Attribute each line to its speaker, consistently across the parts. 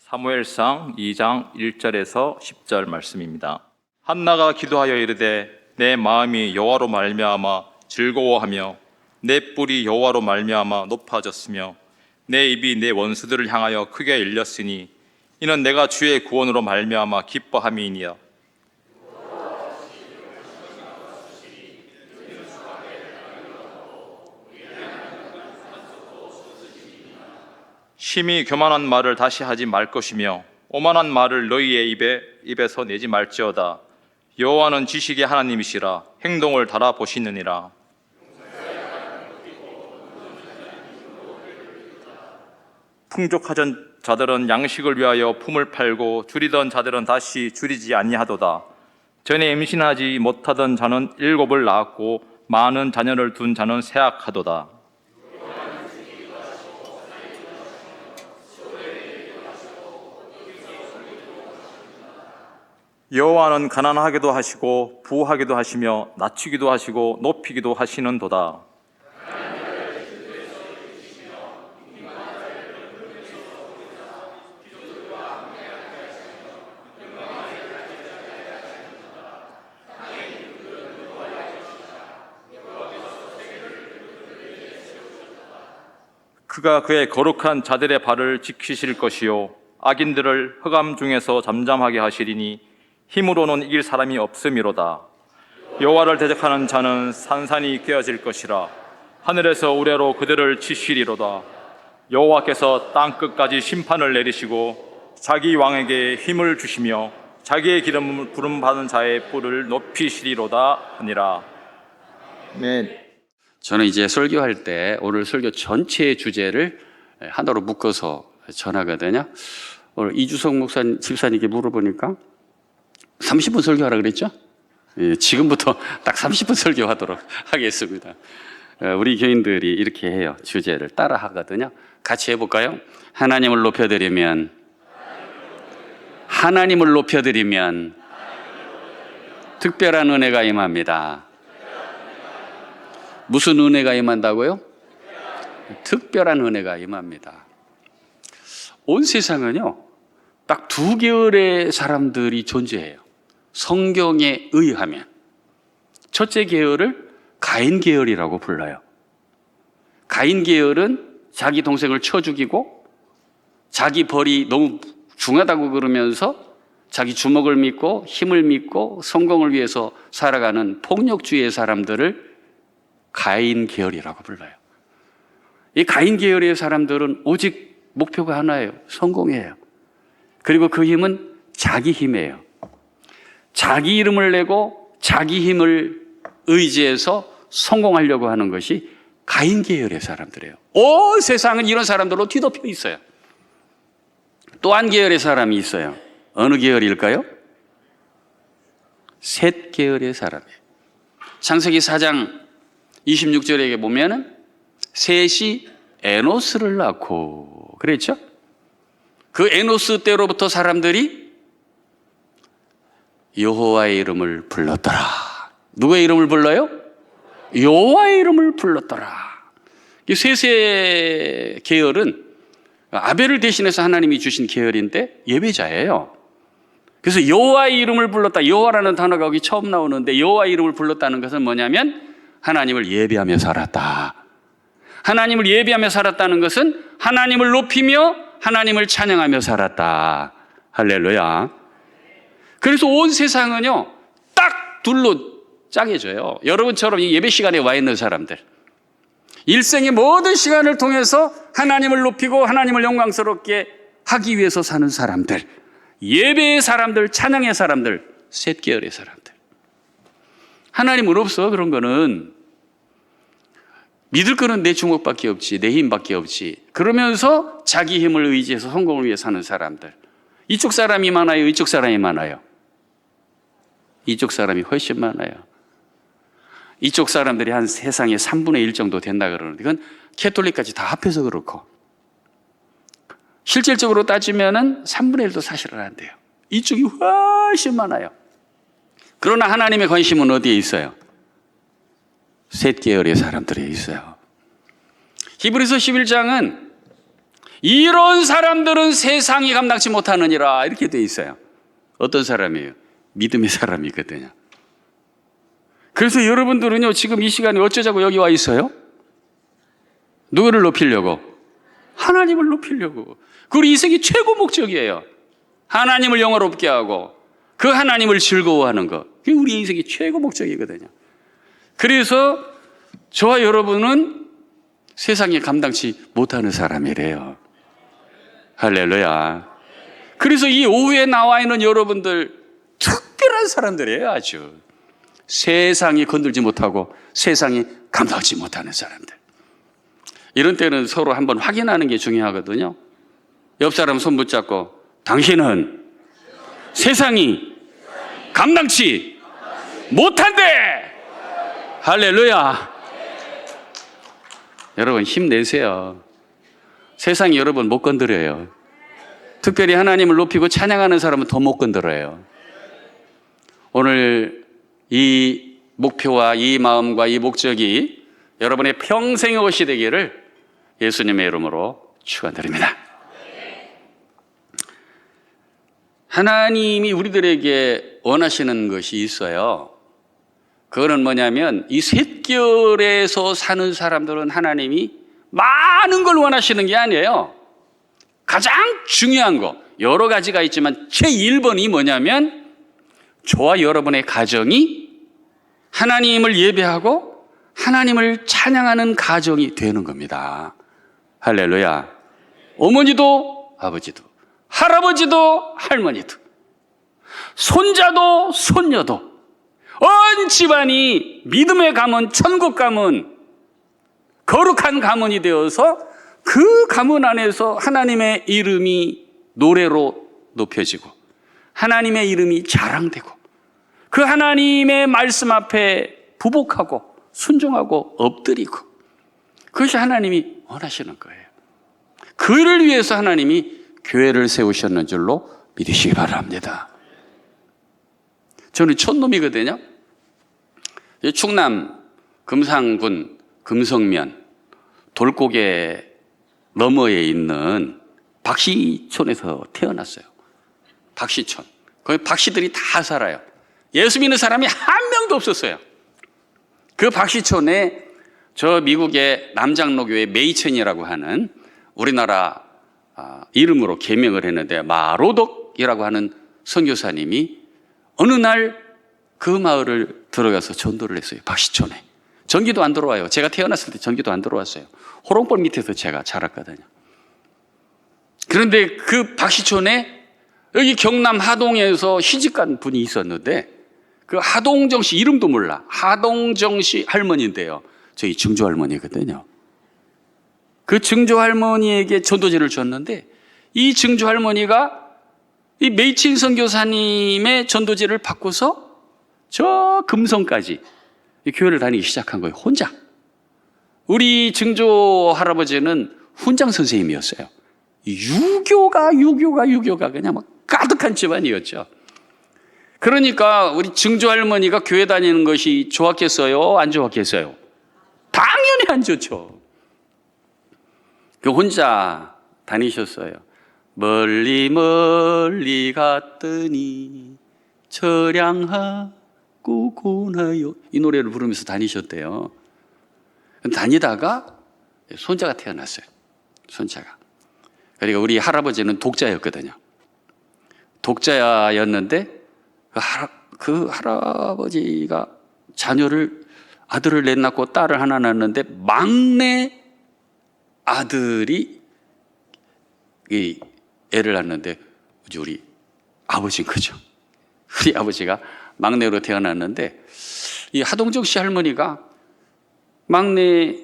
Speaker 1: 사무엘상 2장 1절에서 10절 말씀입니다. 한나가 기도하여 이르되 내 마음이 여호와로 말미암아 즐거워하며 내 뿔이 여호와로 말미암아 높아졌으며 내 입이 내 원수들을 향하여 크게 열렸으니 이는 내가 주의 구원으로 말미암아 기뻐함이니라. 심히 교만한 말을 다시 하지 말 것이며 오만한 말을 너희의 입에서 내지 말지어다. 여호와는 지식의 하나님이시라 행동을 달아보시느니라. 풍족하던 자들은 양식을 위하여 품을 팔고 줄이던 자들은 다시 줄이지 아니하도다. 전에 임신하지 못하던 자는 7을 낳았고 많은 자녀를 둔 자는 쇠약하도다. 여호와는 가난하게도 하시고 부하게도 하시며 낮추기도 하시고 높이기도 하시는도다. 그가 그의 거룩한 자들의 발을 지키실 것이요 악인들을 흑암 중에서 잠잠하게 하시리니 힘으로는 이길 사람이 없음이로다. 여호와를 대적하는 자는 산산이 깨어질 것이라. 하늘에서 우레로 그들을 치시리로다. 여호와께서 땅 끝까지 심판을 내리시고 자기 왕에게 힘을 주시며 자기의 기름을 부름받은 자의 뿔을 높이시리로다 하니라. 네.
Speaker 2: 저는 이제 설교할 때 오늘 설교 전체의 주제를 하나로 묶어서 전하거든요. 오늘 이주석 집사님께 물어보니까 30분 설교하라 그랬죠? 예, 지금부터 딱 30분 설교하도록 하겠습니다. 우리 교인들이 이렇게 해요. 주제를 따라 하거든요. 같이 해볼까요? 하나님을 높여드리면 특별한 은혜가 임합니다. 무슨 은혜가 임한다고요? 특별한 은혜가 임합니다. 온 세상은요, 딱 2계열의 사람들이 존재해요. 성경에 의하면. 첫째 계열을 가인 계열이라고 불러요. 가인 계열은 자기 동생을 쳐 죽이고 자기 벌이 너무 중하다고 그러면서 자기 주먹을 믿고 힘을 믿고 성공을 위해서 살아가는 폭력주의의 사람들을 가인 계열이라고 불러요. 이 가인 계열의 사람들은 오직 목표가 하나예요. 성공이에요. 그리고 그 힘은 자기 힘이에요. 자기 이름을 내고 자기 힘을 의지해서 성공하려고 하는 것이 가인 계열의 사람들이에요. 온 세상은 이런 사람들로 뒤덮여 있어요. 또 한 계열의 사람이 있어요. 어느 계열일까요? 셋 계열의 사람이에요. 창세기 4장 26절에 보면은 셋이 에노스를 낳고 그랬죠? 그 에노스 때로부터 사람들이 여호와의 이름을 불렀더라. 누구의 이름을 불러요? 여호와의 이름을 불렀더라. 이 셋의 계열은 아벨을 대신해서 하나님이 주신 계열인데 예배자예요. 그래서 여호와의 이름을 불렀다. 여호와라는 단어가 여기 처음 나오는데 여호와의 이름을 불렀다는 것은 뭐냐면 하나님을 예배하며 살았다. 하나님을 예배하며 살았다는 것은 하나님을 높이며 하나님을 찬양하며 살았다. 할렐루야. 그래서 온 세상은요, 딱 둘로 짜게져요. 여러분처럼 이 예배 시간에 와 있는 사람들. 일생의 모든 시간을 통해서 하나님을 높이고 하나님을 영광스럽게 하기 위해서 사는 사람들. 예배의 사람들, 찬양의 사람들, 셋 계열의 사람들. 하나님은 없어, 그런 거는. 믿을 거는 내 주먹밖에 없지, 내 힘밖에 없지. 그러면서 자기 힘을 의지해서 성공을 위해 사는 사람들. 이쪽 사람이 많아요, 이쪽 사람이 많아요? 이쪽 사람이 훨씬 많아요. 이쪽 사람들이 한 세상의 3분의 1 정도 된다 그러는데 그건 캐톨릭까지 다 합해서 그렇고 실질적으로 따지면은 3분의 1도 사실은 안 돼요. 이쪽이 훨씬 많아요. 그러나 하나님의 관심은 어디에 있어요? 셋 계열의 사람들이 있어요. 히브리서 11장은 이런 사람들은 세상이 감당치 못하느니라 이렇게 돼 있어요. 어떤 사람이에요? 믿음의 사람이거든요. 그래서 여러분들은요, 지금 이 시간에 어쩌자고 여기 와 있어요? 누구를 높이려고? 하나님을 높이려고. 그리고 이 세계 최고 목적이에요. 하나님을 영화롭게 하고 그 하나님을 즐거워하는 것. 그게 우리 인생의 최고 목적이거든요. 그래서 저와 여러분은 세상에 감당치 못하는 사람이래요. 할렐루야. 그래서 이 오후에 나와 있는 여러분들 특별한 사람들이에요. 아주 세상이 건들지 못하고 세상이 감당하지 못하는 사람들. 이런 때는 서로 한번 확인하는 게 중요하거든요. 옆 사람 손 붙잡고 당신은 세상이 감당치 못한대. 할렐루야. 여러분 힘내세요. 세상이 여러분 못 건드려요. 특별히 하나님을 높이고 찬양하는 사람은 더 못 건드려요. 오늘 이 목표와 이 마음과 이 목적이 여러분의 평생의 것이 되기를 예수님의 이름으로 축원드립니다. 하나님이 우리들에게 원하시는 것이 있어요. 그거는 뭐냐면 이 샛결에서 사는 사람들은 하나님이 많은 걸 원하시는 게 아니에요. 가장 중요한 거, 여러 가지가 있지만 제1번이 뭐냐면 저와 여러분의 가정이 하나님을 예배하고 하나님을 찬양하는 가정이 되는 겁니다. 할렐루야. 어머니도 아버지도 할아버지도 할머니도 손자도 손녀도 온 집안이 믿음의 가문, 천국 가문, 거룩한 가문이 되어서 그 가문 안에서 하나님의 이름이 노래로 높여지고 하나님의 이름이 자랑되고 그 하나님의 말씀 앞에 부복하고 순종하고 엎드리고 그것이 하나님이 원하시는 거예요. 그를 위해서 하나님이 교회를 세우셨는 줄로 믿으시기 바랍니다. 저는 촌놈이거든요. 충남 금상군 금성면 돌고개 너머에 있는 박씨촌에서 태어났어요. 박씨촌. 거기 박씨들이 다 살아요. 예수 믿는 사람이 한 명도 없었어요. 그 박씨촌에 저 미국의 남장로교회 메이천이라고 하는 우리나라 이름으로 개명을 했는데 마로독이라고 하는 선교사님이 어느 날 그 마을을 들어가서 전도를 했어요. 박씨촌에. 전기도 안 들어와요. 제가 태어났을 때 전기도 안 들어왔어요. 호롱벌 밑에서 제가 자랐거든요. 그런데 그 박씨촌에 여기 경남 하동에서 시집간 분이 있었는데 그 하동정 씨 이름도 몰라. 하동정 씨 할머니인데요. 저희 증조 할머니거든요. 그 증조 할머니에게 전도지를 줬는데 이 증조 할머니가 이 메이친 선교사님의 전도지를 받고서 저 금성까지 교회를 다니기 시작한 거예요. 혼자. 우리 증조 할아버지는 훈장 선생님이었어요. 유교가 그냥 막 가득한 집안이었죠. 그러니까 우리 증조 할머니가 교회 다니는 것이 좋았겠어요? 안 좋았겠어요? 당연히 안 좋죠. 그 혼자 다니셨어요. 멀리 멀리 갔더니 처량하고 고나요. 이 노래를 부르면서 다니셨대요. 다니다가 손자가 태어났어요. 손자가. 그러니까 우리 할아버지는 독자였거든요. 독자였는데 그 할아버지가 아들을 넷 낳고 딸을 하나 낳았는데 막내 아들이 이 애를 낳았는데 우리 아버지인 거죠. 우리 아버지가 막내로 태어났는데 이 하동정 씨 할머니가 막내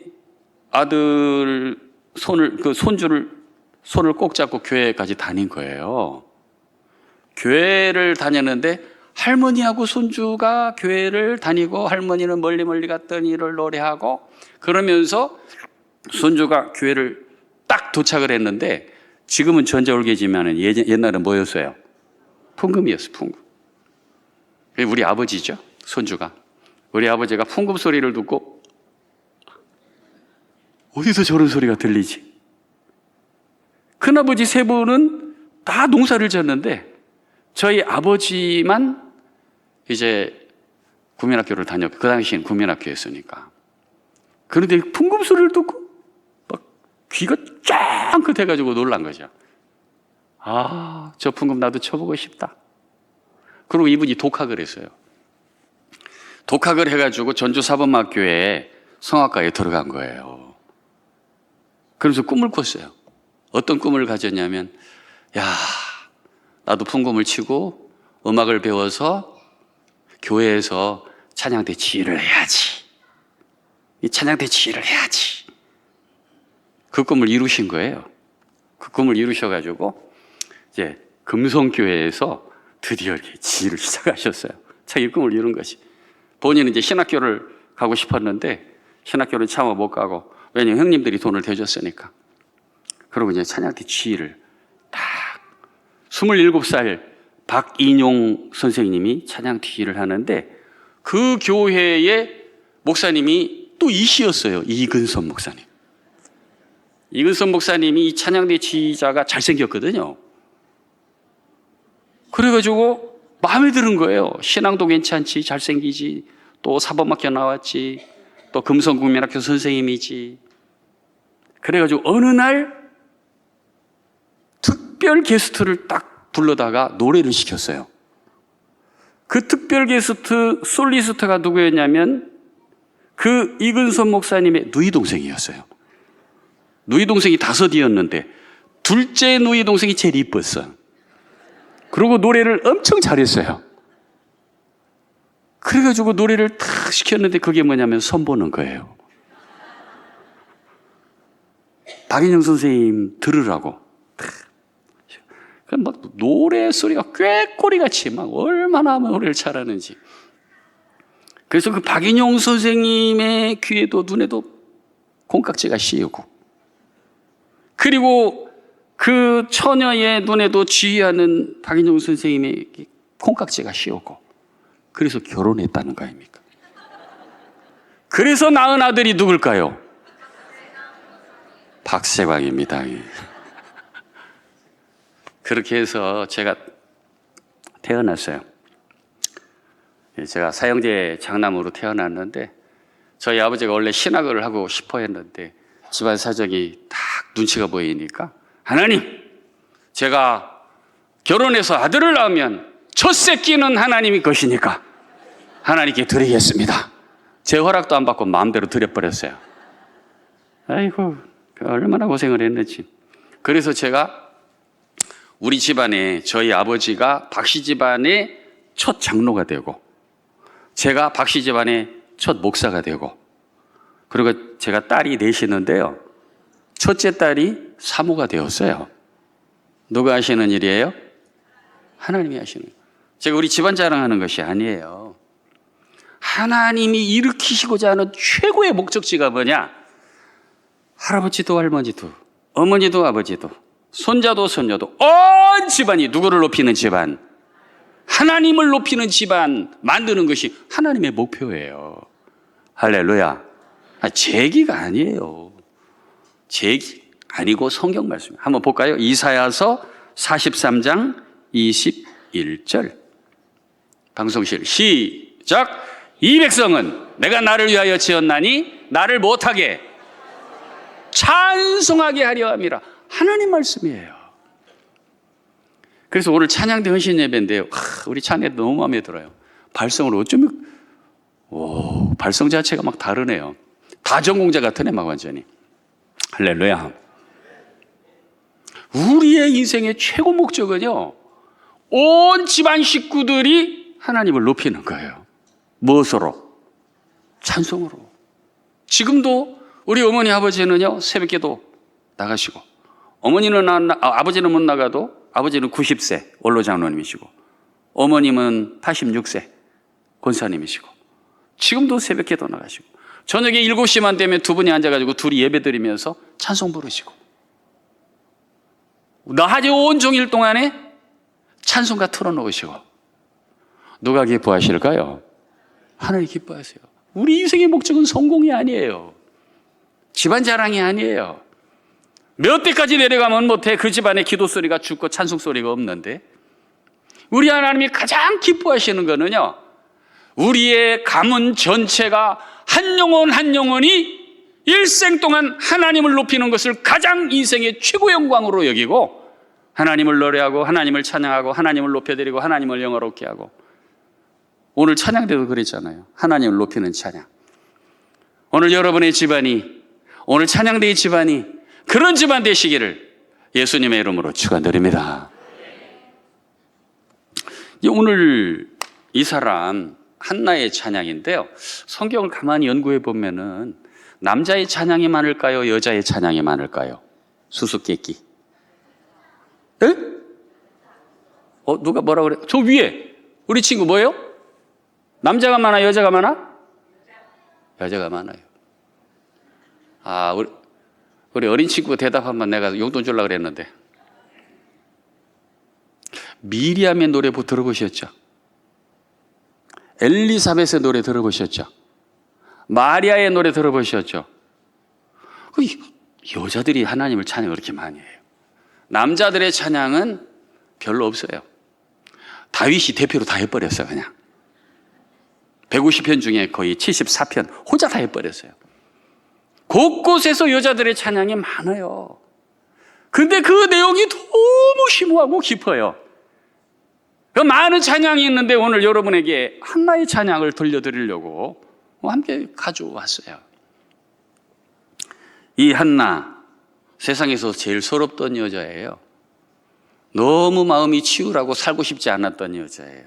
Speaker 2: 아들 손을 꼭 잡고 교회까지 다닌 거예요. 교회를 다녔는데 할머니하고 손주가 교회를 다니고 할머니는 멀리 갔더니를 노래하고 그러면서 손주가 교회를 딱 도착을 했는데 지금은 전자올개지만 옛날엔 뭐였어요? 풍금이었어요. 풍금. 우리 아버지죠. 손주가. 우리 아버지가 풍금 소리를 듣고 어디서 저런 소리가 들리지? 큰아버지 세 분은 다 농사를 졌는데 저희 아버지만 이제 국민학교를 다녔고, 그 당시엔 국민학교였으니까. 그런데 풍금 소리를 듣고 막 귀가 쫑긋해가지고 놀란 거죠. 아, 저 풍금 나도 쳐보고 싶다. 그리고 이분이 독학을 했어요. 독학을 해가지고 전주사범학교에 성악과에 들어간 거예요. 그래서 꿈을 꿨어요. 어떤 꿈을 가졌냐면, 야, 나도 풍금을 치고 음악을 배워서 교회에서 찬양대 지휘를 해야지. 이 찬양대 지휘를 해야지. 그 꿈을 이루신 거예요. 그 꿈을 이루셔가지고 이제 금성교회에서 드디어 이렇게 지휘를 시작하셨어요. 자기 꿈을 이룬 것이. 본인은 이제 신학교를 가고 싶었는데 신학교를 차마 못 가고, 왜냐면 형님들이 돈을 대줬으니까. 그리고 이제 찬양대 지휘를 딱 27살 박인용 선생님이 찬양 지휘를 하는데, 그 교회의 목사님이 또 이씨였어요. 이근선 목사님. 이근선 목사님이 이 찬양대 지휘자가 잘생겼거든요. 그래가지고 마음에 드는 거예요. 신앙도 괜찮지, 잘생기지, 또 사범학교 나왔지, 또 금성국민학교 선생님이지. 그래가지고 어느 날 특별 게스트를 딱 불러다가 노래를 시켰어요. 그 특별 게스트 솔리스트가 누구였냐면 그 이근선 목사님의 누이 동생이었어요. 누이 동생이 5이었는데 둘째 누이 동생이 제일 이뻤어. 그리고 노래를 엄청 잘했어요. 그래가지고 노래를 탁 시켰는데 그게 뭐냐면 선보는 거예요. 박인영 선생님 들으라고. 막 노래 소리가 꾀꼬리같이 막 얼마나 노래를 잘하는지. 그래서 그 박인용 선생님의 귀에도 눈에도 콩깍지가 씌우고, 그리고 그 처녀의 눈에도 지휘하는 박인용 선생님의 콩깍지가 씌우고, 그래서 결혼했다는 거 아닙니까? 그래서 낳은 아들이 누굴까요? 박세광입니다. 그렇게 해서 제가 태어났어요. 제가 사형제 장남으로 태어났는데, 저희 아버지가 원래 신학을 하고 싶어 했는데 집안 사정이 딱 눈치가 보이니까, 하나님, 제가 결혼해서 아들을 낳으면 첫 새끼는 하나님이 것이니까 하나님께 드리겠습니다. 제 허락도 안 받고 마음대로 드려버렸어요. 아이고, 얼마나 고생을 했는지. 그래서 제가 우리 집안에, 저희 아버지가 박씨 집안의 첫 장로가 되고, 제가 박씨 집안의 첫 목사가 되고, 그리고 제가 딸이 넷이는데요, 첫째 딸이 사모가 되었어요. 누가 하시는 일이에요? 하나님이 하시는 거예요. 제가 우리 집안 자랑하는 것이 아니에요. 하나님이 일으키시고자 하는 최고의 목적지가 뭐냐? 할아버지도 할머니도 어머니도 아버지도 손자도 손녀도 온 집안이 누구를 높이는 집안? 하나님을 높이는 집안 만드는 것이 하나님의 목표예요. 할렐루야. 제 얘기가 아니에요. 제 얘기 아니고 성경 말씀. 한번 볼까요? 이사야서 43장 21절. 방송실 시작. 이 백성은 내가 나를 위하여 지었나니 나를 못하게 찬송하게 하려 함이라. 하나님 말씀이에요. 그래서 오늘 찬양대 헌신 예배인데요, 우리 찬양대 너무 마음에 들어요. 발성을 어쩌면 발성 자체가 막 다르네요. 다전공자 같으네, 막 완전히. 할렐루야. 우리의 인생의 최고 목적은요, 온 집안 식구들이 하나님을 높이는 거예요. 무엇으로? 찬송으로. 지금도 우리 어머니 아버지는요, 새벽기도 나가시고, 아버지는 못 나가도 아버지는 90세 원로장로님이시고, 어머님은 86세 권사님이시고, 지금도 새벽기도 나가시고, 저녁에 7시만 되면 두 분이 앉아가지고 둘이 예배 드리면서 찬송 부르시고, 낮에 온종일 동안에 찬송가 틀어놓으시고. 누가 기뻐하실까요? 하나님 기뻐하세요. 우리 인생의 목적은 성공이 아니에요. 집안 자랑이 아니에요. 몇 대까지 내려가면 못해 그 집안에 기도 소리가 죽고 찬송 소리가 없는데, 우리 하나님이 가장 기뻐하시는 거는요, 우리의 가문 전체가 한 영혼 한 영혼이 일생 동안 하나님을 높이는 것을 가장 인생의 최고 영광으로 여기고, 하나님을 노래하고 하나님을 찬양하고 하나님을 높여드리고 하나님을 영화롭게 하고, 오늘 찬양 때도 그랬잖아요. 하나님을 높이는 찬양. 오늘 여러분의 집안이, 오늘 찬양대의 집안이 그런 집안 되시기를 예수님의 이름으로 축원드립니다. 오늘 이 사람 한나의 찬양인데요, 성경을 가만히 연구해 보면은 남자의 찬양이 많을까요? 여자의 찬양이 많을까요? 수수께끼. 에? 누가 뭐라 그래? 저 위에 우리 친구 뭐예요? 남자가 많아, 여자가 많아? 여자가 많아요. 우리 어린 친구 대답하면 내가 용돈 주려고 그랬는데, 미리암의 노래 들어보셨죠? 엘리사벳의 노래 들어보셨죠? 마리아의 노래 들어보셨죠? 여자들이 하나님을 찬양을 그렇게 많이 해요. 남자들의 찬양은 별로 없어요. 다윗이 대표로 다 해버렸어요. 그냥 150편 중에 거의 74편 혼자 다 해버렸어요. 곳곳에서 여자들의 찬양이 많아요. 근데 그 내용이 너무 심오하고 깊어요. 그 많은 찬양이 있는데 오늘 여러분에게 한나의 찬양을 들려드리려고 함께 가져왔어요. 이 한나, 세상에서 제일 서럽던 여자예요. 너무 마음이 치유라고 살고 싶지 않았던 여자예요.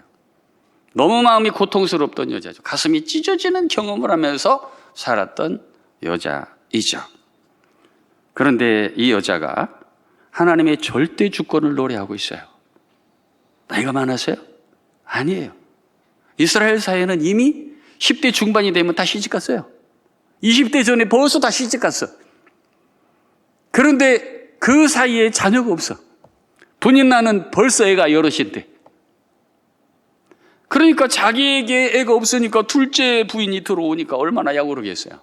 Speaker 2: 너무 마음이 고통스럽던 여자죠. 가슴이 찢어지는 경험을 하면서 살았던 여자이죠. 그런데 이 여자가 하나님의 절대 주권을 노래하고 있어요. 나이가 많았어요? 아니에요. 이스라엘 사회는 이미 10대 중반이 되면 다 시집갔어요. 20대 전에 벌써 다 시집갔어. 그런데 그 사이에 자녀가 없어. 본인 나는 벌써 애가 여럿인데. 그러니까 자기에게 애가 없으니까 둘째 부인이 들어오니까 얼마나 약오르겠어요.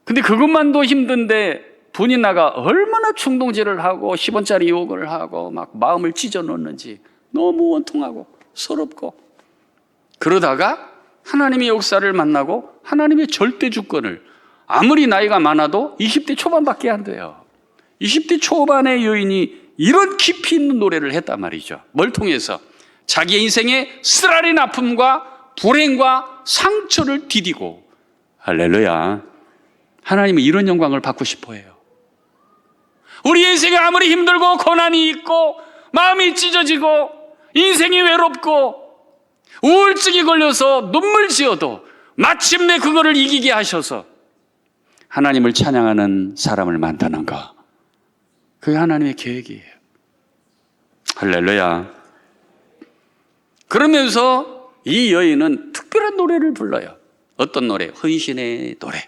Speaker 2: 근데 그것만도 힘든데 본인 나가 얼마나 충동질을 하고 10원짜리 욕을 하고 막 마음을 찢어 놓는지 너무 원통하고 서럽고, 그러다가 하나님의 역사를 만나고 하나님의 절대 주권을, 아무리 나이가 많아도 20대 초반밖에 안 돼요. 20대 초반의 여인이 이런 깊이 있는 노래를 했단 말이죠. 뭘 통해서? 자기 인생의 쓰라린 아픔과 불행과 상처를 디디고, 할렐루야, 하나님은 이런 영광을 받고 싶어 해요. 우리 인생이 아무리 힘들고 고난이 있고 마음이 찢어지고 인생이 외롭고 우울증이 걸려서 눈물 지어도 마침내 그거를 이기게 하셔서 하나님을 찬양하는 사람을 만드는 것, 그게 하나님의 계획이에요. 할렐루야. 그러면서 이 여인은 특별한 노래를 불러요. 어떤 노래? 헌신의 노래.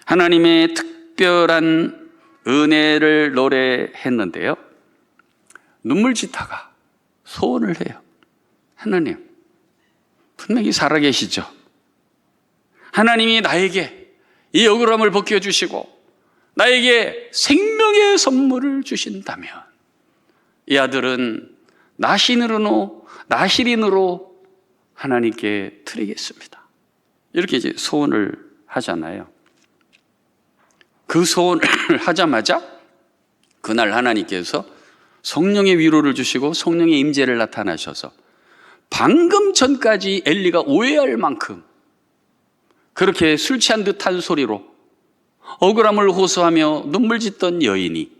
Speaker 2: 하나님의 특별한 은혜를 노래했는데요, 눈물 짓다가 소원을 해요. 하나님, 분명히 살아계시죠? 하나님이 나에게 이 억울함을 벗겨주시고 나에게 생명의 선물을 주신다면 이 아들은 나시린으로 하나님께 드리겠습니다. 이렇게 이제 소원을 하잖아요. 그 소원을 하자마자 그날 하나님께서 성령의 위로를 주시고 성령의 임재를 나타나셔서 방금 전까지 엘리가 오해할 만큼 그렇게 술 취한 듯한 소리로 억울함을 호소하며 눈물 짓던 여인이,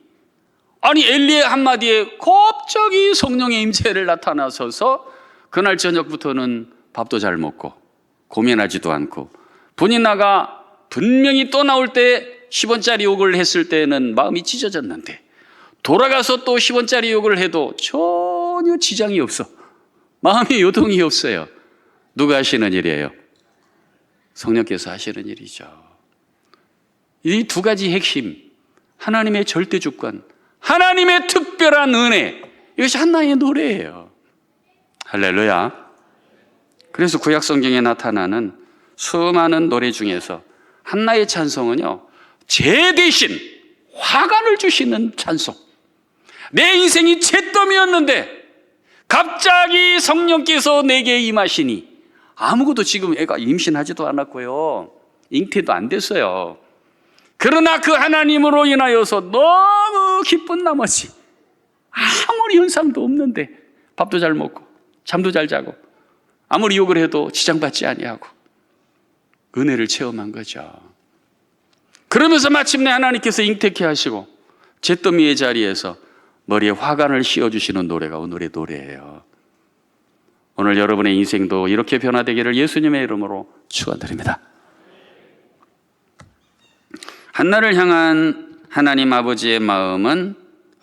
Speaker 2: 아니 엘리의 한마디에 갑자기 성령의 임재를 나타나셔서 그날 저녁부터는 밥도 잘 먹고 고민하지도 않고, 본인 나가 분명히 또 나올 때 10원짜리 욕을 했을 때는 마음이 찢어졌는데 돌아가서 또 10원짜리 욕을 해도 전혀 지장이 없어. 마음에 요동이 없어요. 누가 하시는 일이에요? 성령께서 하시는 일이죠. 이 두 가지 핵심, 하나님의 절대 주권, 하나님의 특별한 은혜, 이것이 한나의 노래예요. 할렐루야. 그래서 구약 성경에 나타나는 수많은 노래 중에서 한나의 찬송은요, 제 대신 화관을 주시는 찬송. 내 인생이 잿더미였는데 갑자기 성령께서 내게 임하시니, 아무것도 지금 애가 임신하지도 않았고요, 잉태도 안 됐어요. 그러나 그 하나님으로 인하여서 너무 기쁜 나머지 아무리 현상도 없는데 밥도 잘 먹고 잠도 잘 자고 아무리 욕을 해도 지장받지 아니하고 은혜를 체험한 거죠. 그러면서 마침내 하나님께서 잉태케 하시고 잿더미의 자리에서 머리에 화관을 씌워주시는 노래가 오늘의 노래예요. 오늘 여러분의 인생도 이렇게 변화되기를 예수님의 이름으로 축원드립니다. 한나를 향한 하나님 아버지의 마음은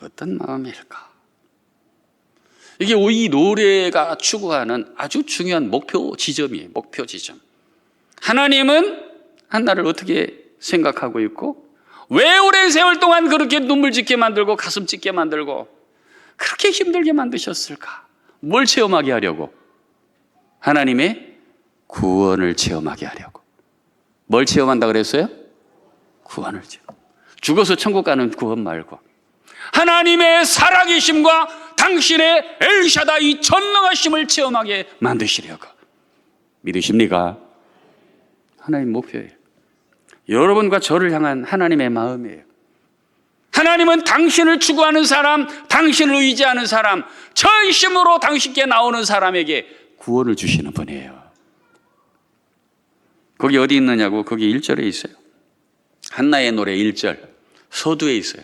Speaker 2: 어떤 마음일까? 이게 이 노래가 추구하는 아주 중요한 목표 지점이에요. 목표 지점. 하나님은 한나를 어떻게 생각하고 있고, 왜 오랜 세월 동안 그렇게 눈물 짓게 만들고 가슴 찢게 만들고 그렇게 힘들게 만드셨을까? 뭘 체험하게 하려고? 하나님의 구원을 체험하게 하려고. 뭘 체험한다 그랬어요? 구원을 체험. 죽어서 천국 가는 구원 말고 하나님의 살아계심과 당신의 엘샤다이 전능하심을 체험하게 만드시려고. 믿으십니까? 하나님 목표예요. 여러분과 저를 향한 하나님의 마음이에요. 하나님은 당신을 추구하는 사람, 당신을 의지하는 사람, 전심으로 당신께 나오는 사람에게 구원을 주시는 분이에요. 거기 어디 있느냐고? 거기 1절에 있어요. 한나의 노래 1절 서두에 있어요.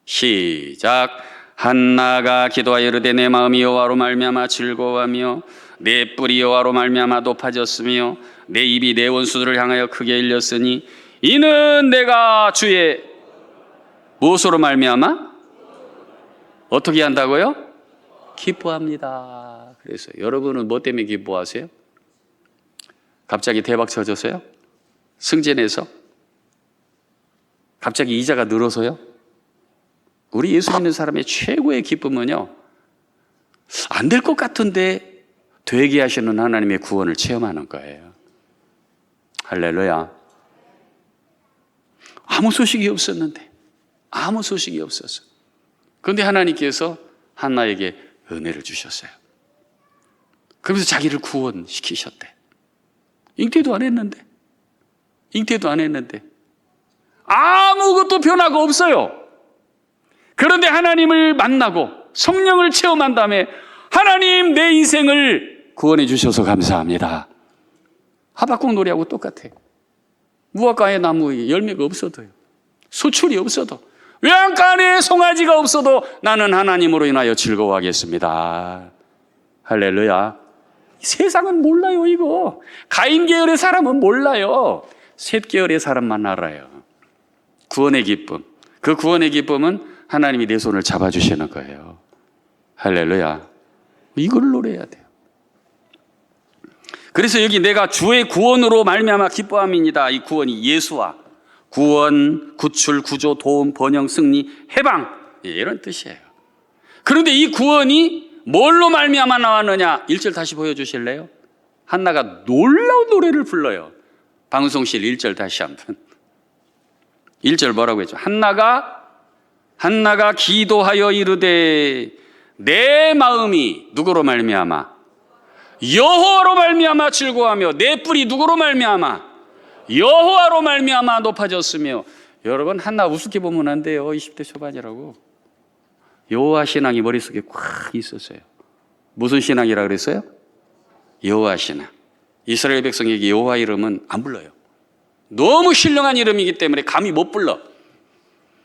Speaker 2: 시작. 한나가 기도하여 이르되 내 마음이 여호와로 말미암아 즐거워하며 내 뿔이 여호와로 말미암아 높아졌으며 내 입이 내 원수들을 향하여 크게 일렸으니 이는 내가 주의 무엇으로 말미암아? 어떻게 한다고요? 기뻐합니다. 그래서 여러분은 뭐 때문에 기뻐하세요? 갑자기 대박 쳐져서요? 승진해서? 갑자기 이자가 늘어서요? 우리 예수 믿는 사람의 최고의 기쁨은요, 안 될 것 같은데 되게 하시는 하나님의 구원을 체험하는 거예요. 할렐루야. 아무 소식이 없었는데, 아무 소식이 없었어. 그런데 하나님께서 한나에게 은혜를 주셨어요. 그러면서 자기를 구원시키셨대. 잉태도 안 했는데, 아무것도 변화가 없어요. 그런데 하나님을 만나고 성령을 체험한 다음에 하나님 내 인생을 구원해 주셔서 감사합니다. 하박국 노래하고 똑같아요. 무화과의 나무에 열매가 없어도요, 소출이 없어도, 외양간 안에 송아지가 없어도 나는 하나님으로 인하여 즐거워하겠습니다. 할렐루야. 세상은 몰라요. 이거 가인 계열의 사람은 몰라요. 셋 계열의 사람만 알아요. 구원의 기쁨. 그 구원의 기쁨은 하나님이 내 손을 잡아주시는 거예요. 할렐루야. 이걸 노래해야 돼요. 그래서 여기 내가 주의 구원으로 말미암아 기뻐함입니다. 이 구원이 예수와 구원, 구출, 구조, 도움, 번영, 승리, 해방, 이런 뜻이에요. 그런데 이 구원이 뭘로 말미암아 나왔느냐? 1절 다시 보여주실래요? 한나가 놀라운 노래를 불러요. 방송실 1절 다시 한번. 1절 뭐라고 했죠? 한나가 기도하여 이르되 내 마음이 누구로 말미암아? 여호와로 말미암아 즐거워하며 내 뿔이 누구로 말미암아? 여호와로 말미암아 높아졌으며. 여러분, 한나 우습게 보면 안 돼요. 20대 초반이라고. 여호와 신앙이 머릿속에 꽉 있었어요. 무슨 신앙이라 그랬어요? 여호와 신앙. 이스라엘 백성에게 여호와 이름은 안 불러요. 너무 신령한 이름이기 때문에 감히 못 불러.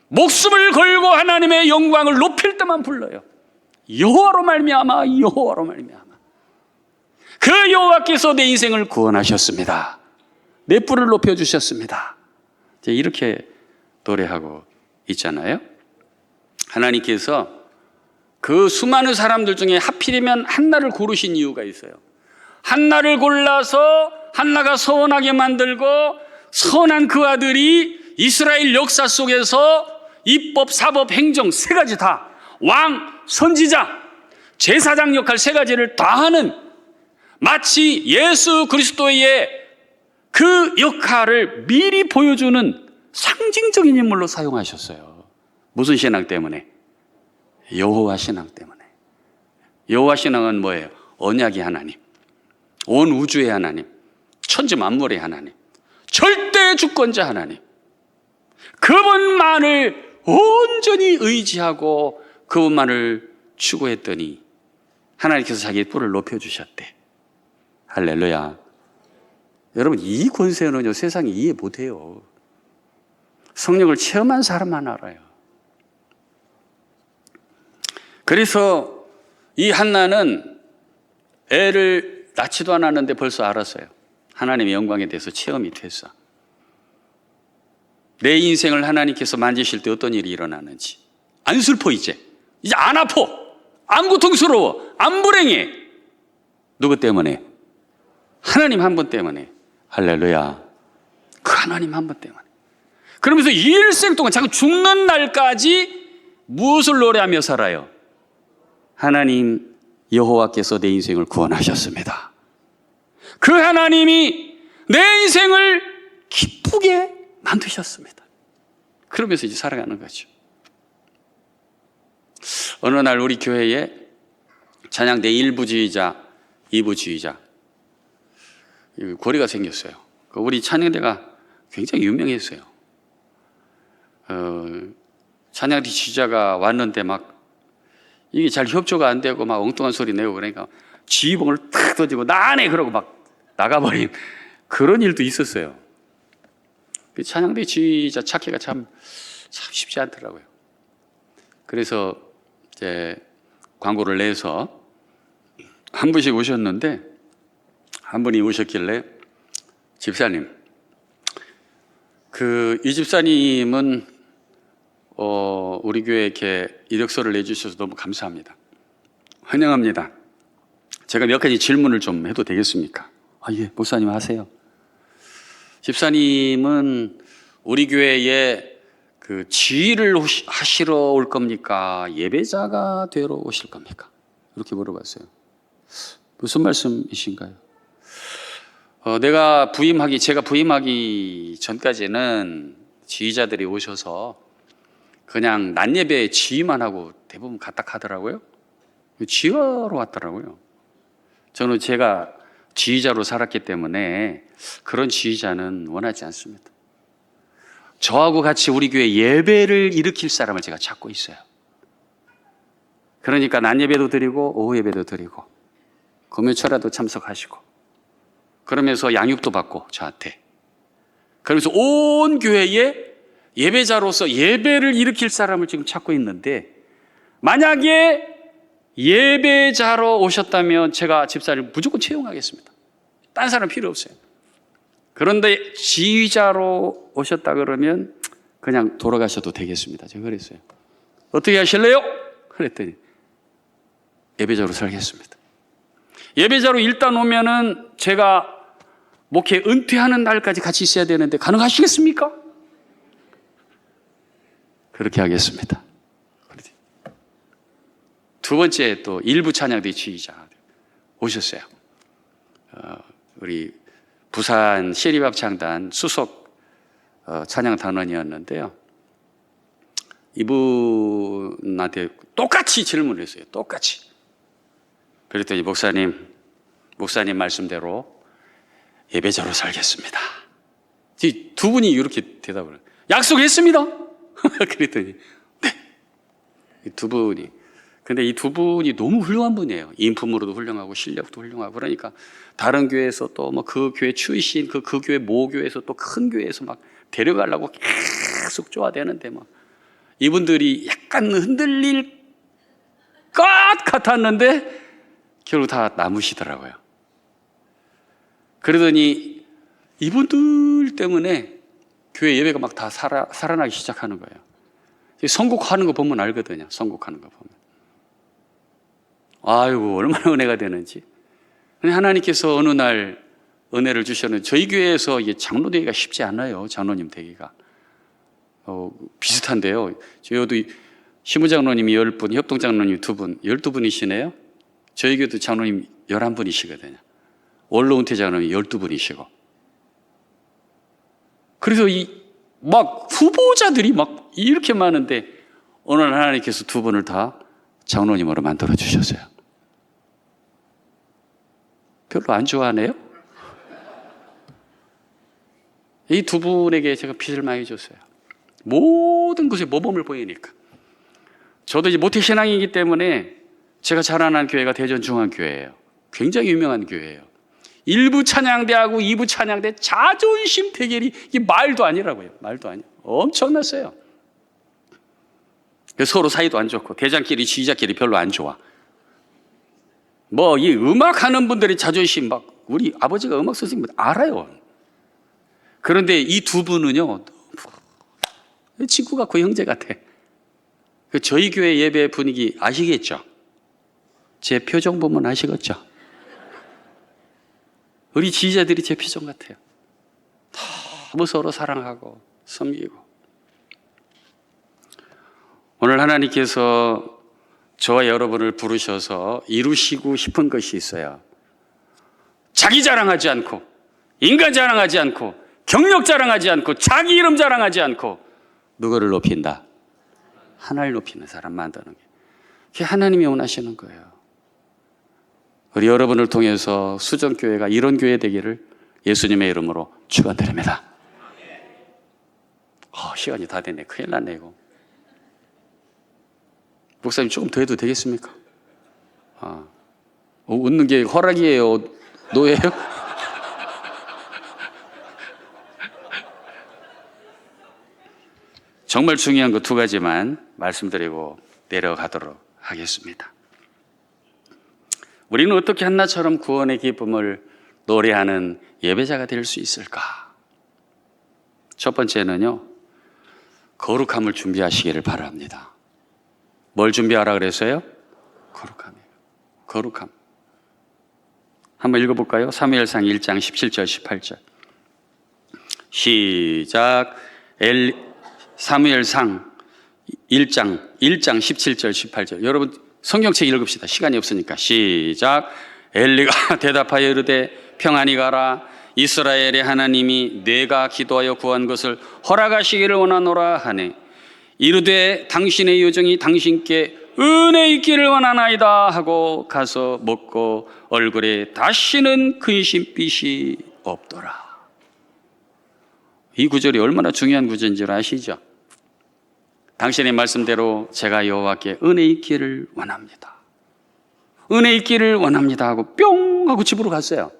Speaker 2: 목숨을 걸고 하나님의 영광을 높일 때만 불러요. 여호와로 말미암아, 여호와로 말미암아. 그 여호와께서 내 인생을 구원하셨습니다. 내 뿔을 높여주셨습니다. 이렇게 노래하고 있잖아요. 하나님께서 그 수많은 사람들 중에 하필이면 한나를 고르신 이유가 있어요. 한나를 골라서 한나가 서원하게 만들고 선한 그 아들이 이스라엘 역사 속에서 입법, 사법, 행정 세 가지 다, 왕, 선지자, 제사장 역할 세 가지를 다 하는, 마치 예수 그리스도의 그 역할을 미리 보여주는 상징적인 인물로 사용하셨어요. 무슨 신앙 때문에? 여호와 신앙 때문에. 여호와 신앙은 뭐예요? 언약의 하나님, 온 우주의 하나님, 천지 만물의 하나님, 절대 주권자 하나님, 그분만을 온전히 의지하고 그분만을 추구했더니 하나님께서 자기의 뿔을 높여주셨대. 할렐루야. 여러분, 이 권세는요, 세상이 이해 못해요. 성령을 체험한 사람만 알아요. 그래서 이 한나는 애를 낳지도 않았는데 벌써 알았어요. 하나님의 영광에 대해서 체험이 됐어. 내 인생을 하나님께서 만지실 때 어떤 일이 일어나는지. 안 슬퍼 이제 안 아파, 안 고통스러워, 안 불행해. 누구 때문에? 하나님 한 분 때문에. 할렐루야. 그 하나님 한 분 때문에. 그러면서 일생 동안 자꾸 죽는 날까지 무엇을 노래하며 살아요? 하나님 여호와께서 내 인생을 구원하셨습니다. 그 하나님이 내 인생을 기쁘게 만드셨습니다. 그러면서 이제 살아가는 거죠. 어느 날 우리 교회에 찬양대 1부주의자, 2부주의자 고리가 생겼어요. 우리 찬양대가 굉장히 유명했어요. 찬양대 지휘자가 왔는데 막 이게 잘 협조가 안 되고 막 엉뚱한 소리 내고 그러니까 지휘봉을 탁 던지고 나네 그러고 막 나가버린 그런 일도 있었어요. 찬양대 지휘자 찾기가 참 쉽지 않더라고요. 그래서 이제 광고를 내서 한 분씩 오셨는데 한 분이 오셨길래 집사님, 이 집사님은 우리 교회에 이렇게 이력서를 내주셔서 너무 감사합니다. 환영합니다. 제가 몇 가지 질문을 좀 해도 되겠습니까? 예, 목사님 하세요. 집사님은 우리 교회에 그 지휘를 하시러 올 겁니까? 예배자가 되러 오실 겁니까? 이렇게 물어봤어요. 무슨 말씀이신가요? 제가 부임하기 전까지는 지휘자들이 오셔서 그냥 낮 예배 지휘만 하고 대부분 갔다 가더라고요. 지휘하러 왔더라고요. 저는 제가 지휘자로 살았기 때문에 그런 지휘자는 원하지 않습니다. 저하고 같이 우리 교회 예배를 일으킬 사람을 제가 찾고 있어요. 그러니까 낮 예배도 드리고 오후 예배도 드리고 금요철에도 참석하시고 그러면서 양육도 받고 저한테 그러면서 온 교회에 예배자로서 예배를 일으킬 사람을 지금 찾고 있는데 만약에 예배자로 오셨다면 제가 집사를 무조건 채용하겠습니다. 딴 사람 필요 없어요. 그런데 지휘자로 오셨다 그러면 그냥 돌아가셔도 되겠습니다. 제가 그랬어요. 어떻게 하실래요? 그랬더니 예배자로 살겠습니다. 예배자로 일단 오면은 제가 목회 은퇴하는 날까지 같이 있어야 되는데 가능하시겠습니까? 그렇게 하겠습니다. 두 번째 또 일부 찬양대 지휘자 오셨어요. 우리 부산 시립합창단 수석 찬양 단원이었는데요. 이분한테 똑같이 질문을 했어요. 똑같이. 그랬더니 목사님 말씀대로 예배자로 살겠습니다. 두 분이 이렇게 대답을 해요. 약속했습니다. 그랬더니 네. 두 분이. 근데 이 두 분이 너무 훌륭한 분이에요. 인품으로도 훌륭하고 실력도 훌륭하고 그러니까 다른 교회에서 또 뭐 그 교회 출신 그 교회 모교에서 또 큰 교회에서 막 데려가려고 계속 쪼아대는데 막 이분들이 약간 흔들릴 것 같았는데 결국 다 남으시더라고요. 그러더니 이분들 때문에 교회 예배가 막 다 살아나기 시작하는 거예요. 선곡하는 거 보면 알거든요. 선곡하는 거 보면. 아이고 얼마나 은혜가 되는지. 하나님께서 어느 날 은혜를 주셨는데 저희 교회에서 이게 장로 되기가 쉽지 않아요. 장로님 되기가. 비슷한데요. 저희도 시무장로님이 10분, 협동장로님 2분, 12분이시네요. 저희 교회도 장로님 11분이시거든요. 원로 은퇴 장로님 12분이시고. 그래서 막 후보자들이 막 이렇게 많은데 오늘 하나님께서 두 분을 다 장로님으로 만들어 주셨어요. 별로 안 좋아하네요? 이 두 분에게 제가 빚을 많이 줬어요. 모든 것에 모범을 보이니까. 저도 이제 모태신앙이기 때문에 제가 자라난 교회가 대전중앙교회예요. 굉장히 유명한 교회예요. 1부 찬양대하고 2부 찬양대 자존심 대결이 이게 말도 아니라고요. 말도 아니에요. 엄청났어요. 서로 사이도 안 좋고 대장끼리 지휘자끼리 별로 안 좋아. 뭐 이 음악하는 분들의 자존심 막 우리 아버지가 음악 선생님 알아요. 그런데 이 두 분은요 친구 같고 형제 같아. 저희 교회 예배 분위기 아시겠죠? 제 표정 보면 아시겠죠? 우리 지휘자들이 제 표정 같아요. 너무 서로 사랑하고 섬기고. 오늘 하나님께서 저와 여러분을 부르셔서 이루시고 싶은 것이 있어요. 자기 자랑하지 않고 인간 자랑하지 않고 경력 자랑하지 않고 자기 이름 자랑하지 않고 누구를 높인다? 하나를 높이는 사람 만드는 게 그게 하나님이 원하시는 거예요. 우리 여러분을 통해서 수정교회가 이런 교회 되기를 예수님의 이름으로 축원드립니다. 시간이 다 됐네. 큰일 났네 이거. 목사님 조금 더 해도 되겠습니까? 웃는 게 허락이에요? 노예요? 정말 중요한 거 두 가지만 말씀드리고 내려가도록 하겠습니다. 우리는 어떻게 한나처럼 구원의 기쁨을 노래하는 예배자가 될 수 있을까? 첫 번째는요, 거룩함을 준비하시기를 바랍니다. 뭘 준비하라 그랬어요? 거룩함이에요. 거룩함. 한번 읽어볼까요? 사무엘상 1장 17절 18절 시작. 사무엘상 1장 17절 18절 여러분 성경책 읽읍시다. 시간이 없으니까 시작. 엘리가 대답하여 이르되 평안히 가라. 이스라엘의 하나님이 내가 기도하여 구한 것을 허락하시기를 원하노라 하네. 이르되 당신의 요정이 당신께 은혜 있기를 원하나이다 하고 가서 먹고 얼굴에 다시는 근심빛이 없더라. 이 구절이 얼마나 중요한 구절인 줄 아시죠? 당신의 말씀대로 제가 여호와께 은혜 있기를 원합니다. 은혜 있기를 원합니다 하고 뿅 하고 집으로 갔어요.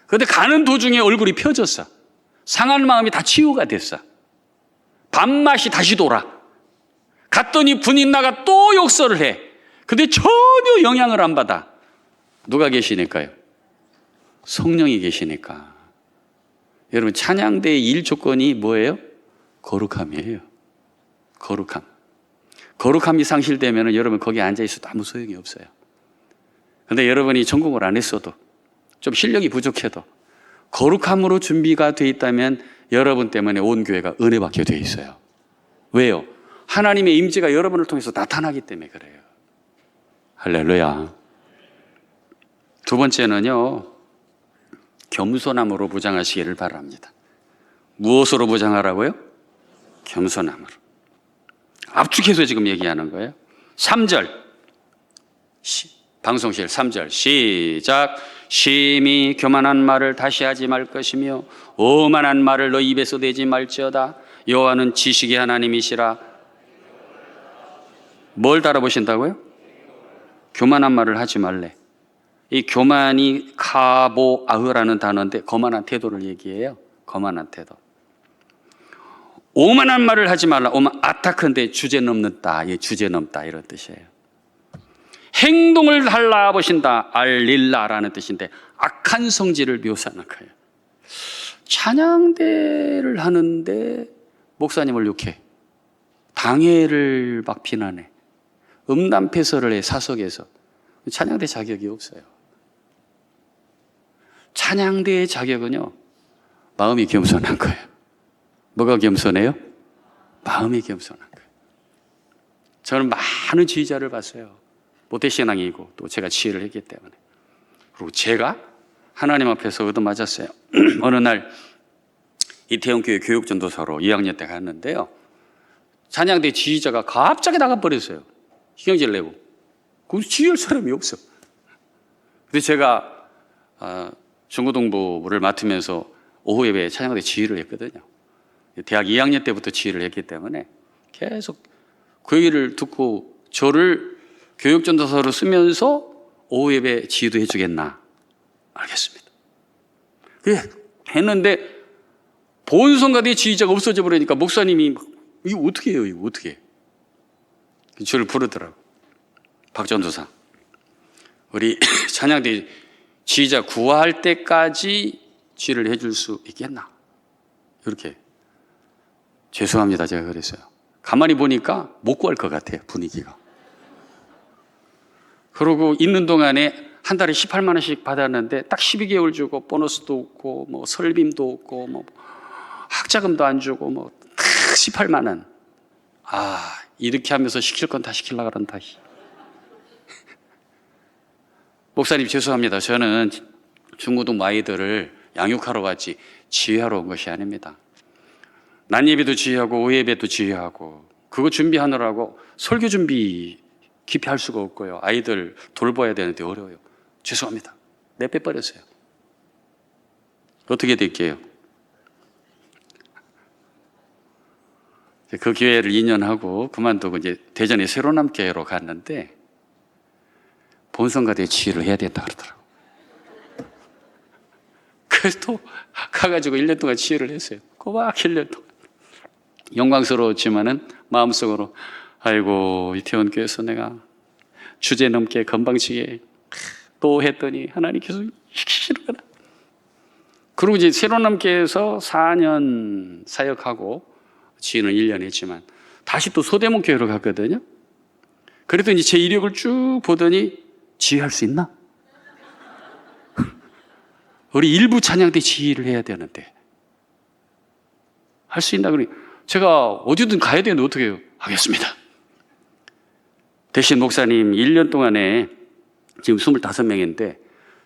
Speaker 2: 그런데 가는 도중에 얼굴이 펴졌어. 상한 마음이 다 치유가 됐어. 밥맛이 다시 돌아. 갔더니 분인나가 또 욕설을 해. 근데 전혀 영향을 안 받아. 누가 계시니까요? 성령이 계시니까. 여러분 찬양대의 일 조건이 뭐예요? 거룩함이에요. 거룩함. 거룩함이 상실되면 여러분 거기 앉아있어도 아무 소용이 없어요. 그런데 여러분이 전공을 안 했어도 좀 실력이 부족해도 거룩함으로 준비가 돼 있다면 여러분 때문에 온 교회가 은혜받게 돼 있어요. 왜요? 하나님의 임재가 여러분을 통해서 나타나기 때문에 그래요. 할렐루야. 두 번째는요, 겸손함으로 무장하시기를 바랍니다. 무엇으로 무장하라고요? 겸손함으로. 압축해서 지금 얘기하는 거예요. 3절 방송실 3절 시작. 심히 교만한 말을 다시 하지 말 것이며 오만한 말을 너 입에서 내지 말지어다. 여호와는 지식의 하나님이시라. 뭘 따라보신다고요? 교만한 말을 하지 말래. 이 교만이 카보아흐라는 단어인데 거만한 태도를 얘기해요. 거만한 태도. 오만한 말을 하지 말라. 오만 아타크인데 주제 넘는다. 예, 주제 넘다 이런 뜻이에요. 행동을 달라보신다. 알릴라라는 뜻인데 악한 성질을 묘사하는 거예요. 찬양대를 하는데 목사님을 욕해. 당회를 막 비난해. 음란패설을 해. 사석에서. 찬양대 자격이 없어요. 찬양대의 자격은요, 마음이 겸손한 거예요. 뭐가 겸손해요? 마음이 겸손한 거예요. 저는 많은 지휘자를 봤어요. 모태신앙이고 또 제가 지혜를 했기 때문에. 그리고 제가 하나님 앞에서 얻어맞았어요. 어느 날 이태원교회 교육전도사로 2학년 때 갔는데요. 찬양대 지휘자가 갑자기 나가버렸어요. 신경질 내고. 그럼 지휘할 사람이 없어. 근데 제가 중고등부를 맡으면서 오후 예배에 찬양대 지휘를 했거든요. 대학 2학년 때부터 지휘를 했기 때문에 계속 그 얘기를 듣고 저를 교육전도사로 쓰면서 오후 예배 지휘도 해주겠나? 알겠습니다. 예, 했는데 본성가대 지휘자가 없어져 버리니까 목사님이 이거 어떻게 해요? 이거 어떻게 해? 저를 부르더라고. 박전도사, 우리 찬양대 지휘자 구할 때까지 지휘를 해줄 수 있겠나? 이렇게. 죄송합니다. 제가 그랬어요. 가만히 보니까 못 구할 것 같아요. 분위기가. 그러고 있는 동안에 한 달에 18만 원씩 받았는데 딱 12개월 주고 보너스도 없고 뭐 설빔도 없고 뭐 학자금도 안 주고 뭐 딱 18만 원. 이렇게 하면서 시킬 건 다 시키려고 그런다. 목사님 죄송합니다. 저는 중고등 아이들을 양육하러 왔지 지휘하러 온 것이 아닙니다. 낮 예배도 지휘하고 오후 예배도 지휘하고 그거 준비하느라고 설교 준비 깊이 할 수가 없고요. 아이들 돌봐야 되는데 어려워요. 죄송합니다. 내빼버렸어요. 어떻게 될게요? 그 교회를 2년 하고 그만두고 이제 대전의 새로남교회로 갔는데 본성가대 지휘를 해야 된다 그러더라고요. 그래서 또 가가지고 1년 동안 지휘를 했어요. 꼬박 1년 동안. 영광스러웠지만은 마음속으로 아이고 이태원 교회에서 내가 주제 넘게 건방지게 또 했더니 하나님께서 시키시는구나. 그리고 이제 새로남교회에서 4년 사역하고 지휘는 1년 했지만 다시 또 소대문 교회로 갔거든요. 그래도 이제 제 이력을 쭉 보더니 지휘할 수 있나? 우리 일부 찬양대 지휘를 해야 되는데 할 수 있나? 그러니 제가 어디든 가야 되는데 어떻게 해요? 하겠습니다. 대신 목사님 1년 동안에 지금 25명인데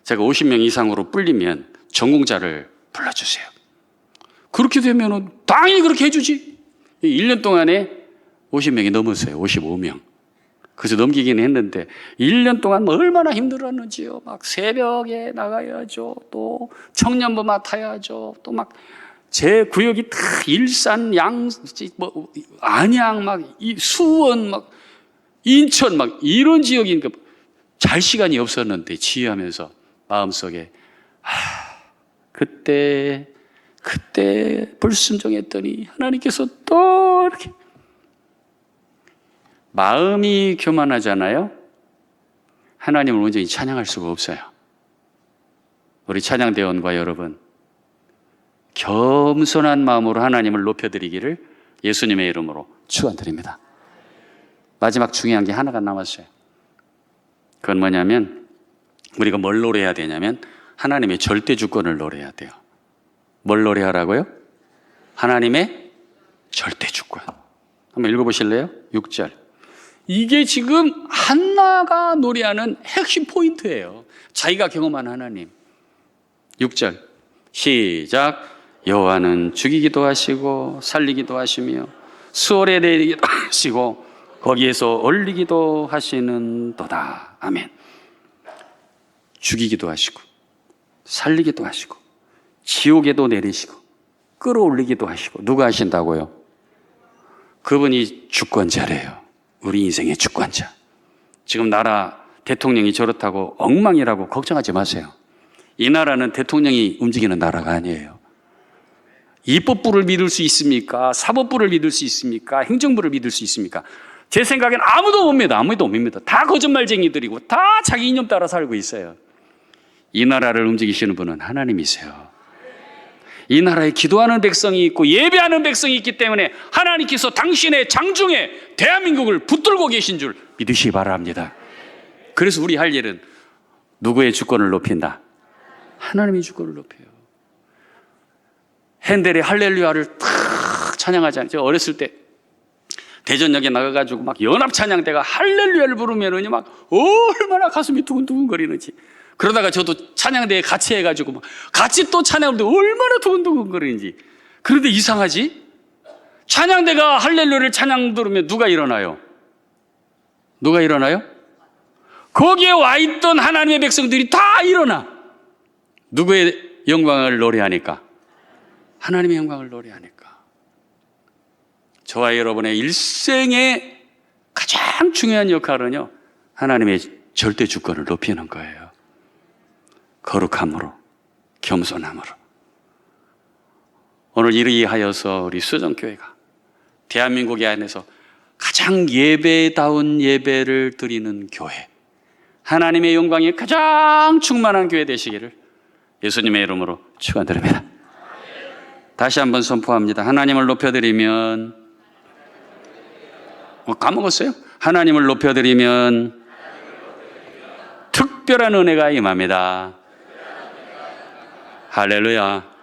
Speaker 2: 제가 50명 이상으로 불리면 전공자를 불러주세요. 그렇게 되면 당연히 그렇게 해주지. 1년 동안에 50명이 넘었어요. 55명. 그래서 넘기긴 했는데 1년 동안 뭐 얼마나 힘들었는지요. 막 새벽에 나가야죠. 또 청년부 맡아야죠. 또 막 제 구역이 다 일산, 뭐 안양, 막 이 수원, 막 인천, 막 이런 지역이니까 잘 시간이 없었는데 지휘하면서 마음속에 그때 불순종했더니 하나님께서 또 이렇게 마음이 교만하잖아요. 하나님을 온전히 찬양할 수가 없어요. 우리 찬양대원과 여러분 겸손한 마음으로 하나님을 높여드리기를 예수님의 이름으로 축원드립니다. 마지막 중요한 게 하나가 남았어요. 그건 뭐냐면 우리가 뭘 노래해야 되냐면 하나님의 절대 주권을 노래해야 돼요. 뭘 노래하라고요? 하나님의 절대 주권. 한번 읽어보실래요? 6절. 이게 지금 한나가 노래하는 핵심 포인트예요. 자기가 경험한 하나님. 6절 시작. 여호와는 죽이기도 하시고 살리기도 하시며 수월에 내리기도 하시고 거기에서 올리기도 하시는도다. 아멘. 죽이기도 하시고 살리기도 하시고 지옥에도 내리시고 끌어올리기도 하시고 누가 하신다고요? 그분이 주권자래요. 우리 인생의 주권자. 지금 나라 대통령이 저렇다고 엉망이라고 걱정하지 마세요. 이 나라는 대통령이 움직이는 나라가 아니에요. 입법부를 믿을 수 있습니까? 사법부를 믿을 수 있습니까? 행정부를 믿을 수 있습니까? 제 생각엔 아무도 못 믿어. 아무도 못 믿습니다. 다 거짓말쟁이들이고 다 자기 이념 따라 살고 있어요. 이 나라를 움직이시는 분은 하나님이세요. 이 나라에 기도하는 백성이 있고 예배하는 백성이 있기 때문에 하나님께서 당신의 장중에 대한민국을 붙들고 계신 줄 믿으시기 바랍니다. 그래서 우리 할 일은 누구의 주권을 높인다? 하나님의 주권을 높여요. 핸델의 할렐루야를 탁 찬양하잖아요. 제가 어렸을 때 대전역에 나가가지고 막 연합찬양대가 할렐루야를 부르면은 막 얼마나 가슴이 두근두근거리는지. 그러다가 저도 찬양대에 같이 해가지고 막 같이 또 찬양하는데 얼마나 두근두근거리는지. 그런데 이상하지? 찬양대가 할렐루야를 찬양 들으면 누가 일어나요? 누가 일어나요? 거기에 와 있던 하나님의 백성들이 다 일어나. 누구의 영광을 노래하니까? 하나님의 영광을 노래하니까. 저와 여러분의 일생의 가장 중요한 역할은요, 하나님의 절대 주권을 높이는 거예요. 거룩함으로, 겸손함으로. 오늘 이리하여서 우리 수정교회가 대한민국의 안에서 가장 예배다운 예배를 드리는 교회, 하나님의 영광이 가장 충만한 교회 되시기를 예수님의 이름으로 축원드립니다. 다시 한번 선포합니다. 하나님을 높여드리면, 까먹었어요? 하나님을 높여드리면 특별한 은혜가 임합니다. 할렐루야.